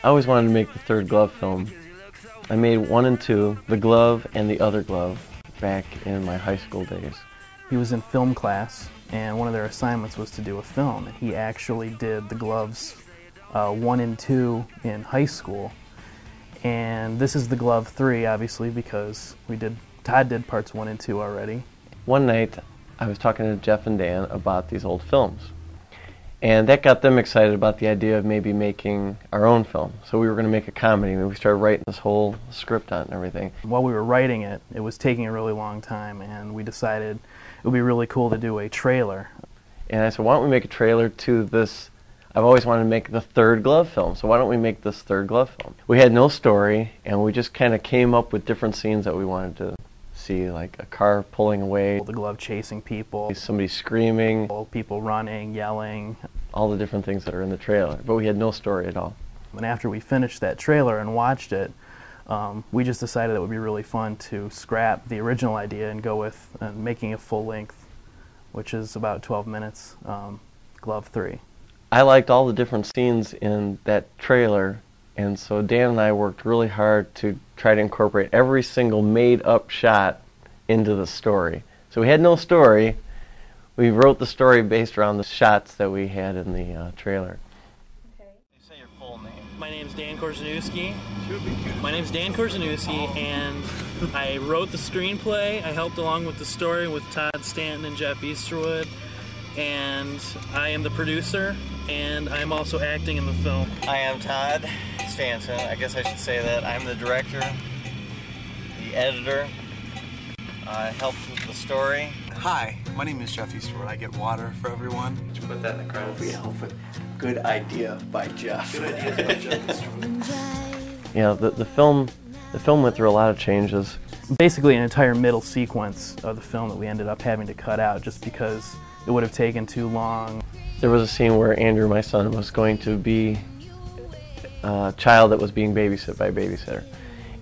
I always wanted to make the third Glove film. I made 1 and 2, The Glove and The Other Glove, back in my high school days. He was in film class, and one of their assignments was to do a film, and he actually did The Gloves 1 and 2 in high school. And this is The Glove 3, obviously, because Todd did parts 1 and 2 already. One night, I was talking to Jeff and Dan about these old films. And that got them excited about the idea of maybe making our own film. So we were going to make a comedy, and we started writing this whole script on it and everything. While we were writing it, it was taking a really long time, and we decided it would be really cool to do a trailer. And I said, why don't we make a trailer to this? I've always wanted to make the third Glove film, so why don't we make this third Glove film? We had no story, and we just kind of came up with different scenes that we wanted to see, like a car pulling away, The Glove chasing people, somebody screaming, people running, yelling, all the different things that are in the trailer, but we had no story at all. And after we finished that trailer and watched it, we just decided it would be really fun to scrap the original idea and go with making a full length, which is about 12 minutes, Glove 3. I liked all the different scenes in that trailer, and so Dan and I worked really hard to try to incorporate every single made-up shot into the story. So we had no story. We wrote the story based around the shots that we had in the trailer. Okay. Say your full name. My name's Dan Korzeniewski. And I wrote the screenplay. I helped along with the story with Todd Stanton and Jeff Easterwood. And I am the producer, and I'm also acting in the film. I am Todd Stanton. I guess I should say that. I'm the director, the editor. I helped with the story. Hi, my name is Jeff Easterwood. I get water for everyone. Did you put that in the credits? Yeah, good idea by Jeff. Good idea by Jeff Easterwood. Yeah, the film went through a lot of changes. Basically an entire middle sequence of the film that we ended up having to cut out just because it would have taken too long. There was a scene where Andrew, my son, was going to be a child that was being babysit by a babysitter.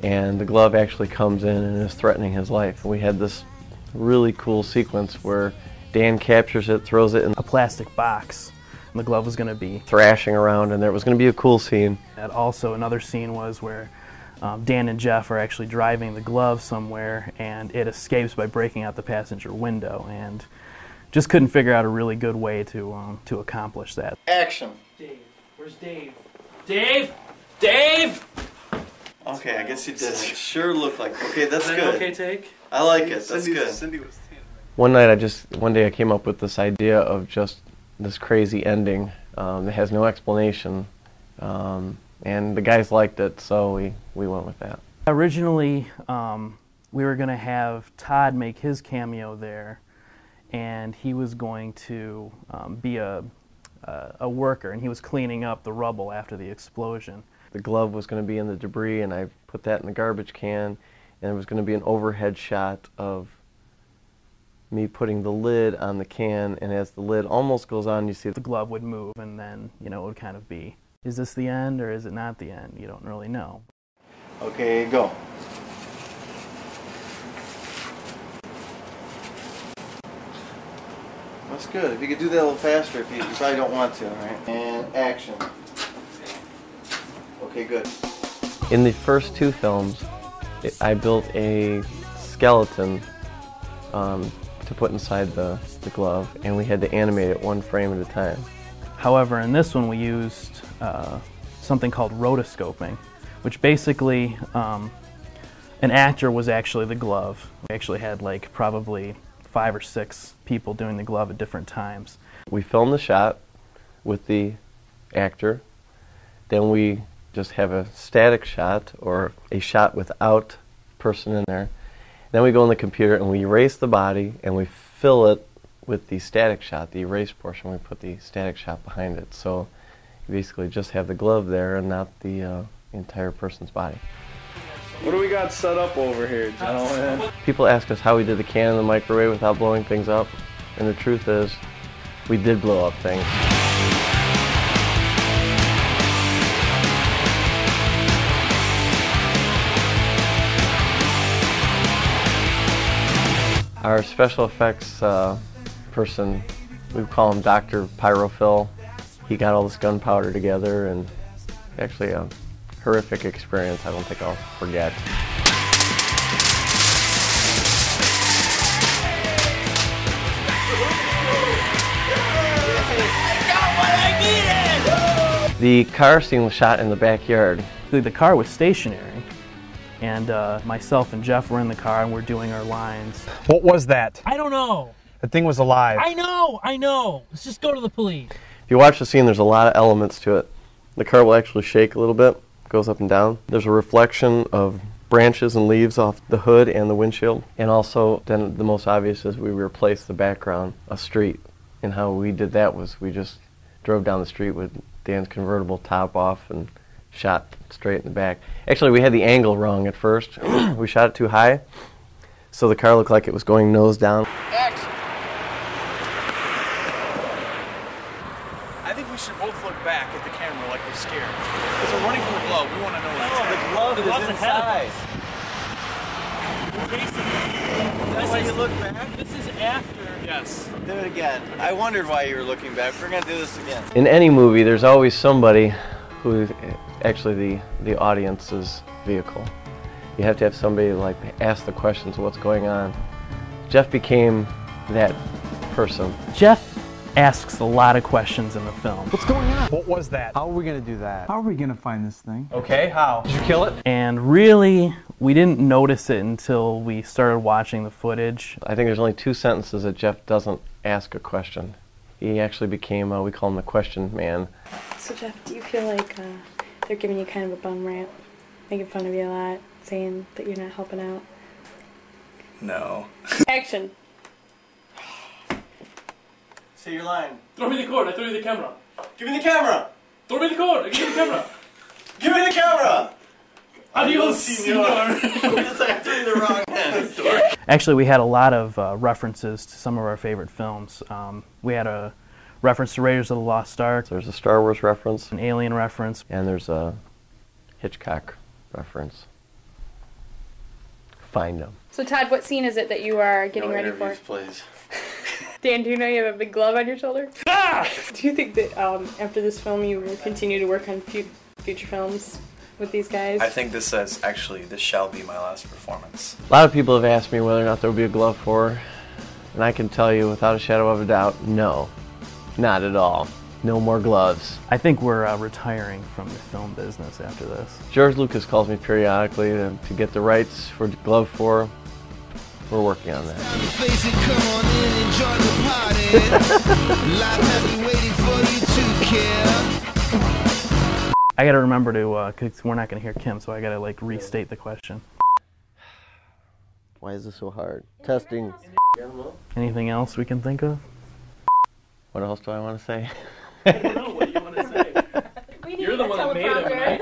And the Glove actually comes in and is threatening his life. We had this really cool sequence where Dan captures it, throws it in A plastic box, and the Glove was going to be thrashing around, and there was going to be a cool scene. And also another scene was where Dan and Jeff are actually driving the Glove somewhere, and it escapes by breaking out the passenger window, and just couldn't figure out a really good way to accomplish that. Action. Dave, where's Dave? Dave! Dave! Okay, I guess you did. It sure looked like. Okay, that's Is that good. an okay take? I like it. That's good. Cindy was One day I came up with this idea of just this crazy ending that has no explanation, and the guys liked it, so we went with that. Originally, we were going to have Todd make his cameo there, and he was going to be a worker, and he was cleaning up the rubble after the explosion. The Glove was going to be in the debris, and I put that in the garbage can, and there was going to be an overhead shot of me putting the lid on the can, and as the lid almost goes on, you see The Glove would move, and then, it would kind of be, is this the end or is it not the end? You don't really know. Okay, go. That's good. If you could do that a little faster, you probably don't want to, all right? And action. Okay, good. In the first 2 films, I built a skeleton to put inside the Glove, and we had to animate it 1 frame at a time. However, in this one we used something called rotoscoping, which basically an actor was actually the Glove. We actually had like probably 5 or 6 people doing the Glove at different times. We filmed the shot with the actor, then we just have a static shot or a shot without person in there. Then we go in the computer and we erase the body and we fill it with the static shot, the erased portion. We put the static shot behind it. So you basically just have the Glove there and not the entire person's body. What do we got set up over here, gentlemen? People ask us how we did the can in the microwave without blowing things up, and the truth is, we did blow up things. Our special effects person, we call him Dr. Pyrophil. He got all this gunpowder together and actually horrific experience I don't think I'll forget. The car scene was shot in the backyard. The car was stationary, and myself and Jeff were in the car and we're doing our lines. What was that? I don't know. The thing was alive. I know. Let's just go to the police. If you watch the scene, there's a lot of elements to it. The car will actually shake a little bit, goes up and down. There's a reflection of branches and leaves off the hood and the windshield. And also, then the most obvious is we replaced the background, a street. And how we did that was we just drove down the street with Dan's convertible top off and shot straight in the back. Actually, we had the angle wrong at first. We shot it too high, so the car looked like it was going nose down. Action! I think we should both look back at the camera like we're scared. Because we're running from the glove. We want to know what's The glove The glove's is ahead inside. of That's why you look back? This is after. Yes. Do it again. I wondered why you were looking back. We're going to do this again. In any movie, there's always somebody who is actually the audience's vehicle. You have to have somebody like ask the questions of what's going on. Jeff became that person. Jeff asks a lot of questions in the film. What's going on? What was that? How are we gonna do that? How are we gonna find this thing? Okay, how? Did you kill it? And really, we didn't notice it until we started watching the footage. I think there's only 2 sentences that Jeff doesn't ask a question. He actually became, we call him the question man. So Jeff, do you feel like they're giving you kind of a bum rap, making fun of you a lot, saying that you're not helping out? No. Action. Say your line. Throw me the cord. I threw you the camera. Give me the camera! Throw me the cord. I give you the camera. Give me the camera! Adios, senor. It's like I threw you the wrong hand. Actually, we had a lot of references to some of our favorite films. We had a reference to Raiders of the Lost Ark, There's a Star Wars reference, an Alien reference. and there's a Hitchcock reference. Find them. So Todd, what scene is it that you are getting ready for? Please. Dan, do you know you have a big glove on your shoulder? Do you think that after this film you will continue to work on future films with these guys? I think this says, actually, this shall be my last performance. A lot of people have asked me whether or not there will be a glove for her, and I can tell you without a shadow of a doubt, no. Not at all. No more gloves. I think we're retiring from the film business after this. George Lucas calls me periodically to get the rights for Glove 4. We're working on that. I gotta remember to, cause we're not gonna hear Kim, so I gotta like restate the question. Why is this so hard? Testing. Anything else we can think of? What else do I want to say? I don't know what you want to say. You're the one that made him, right?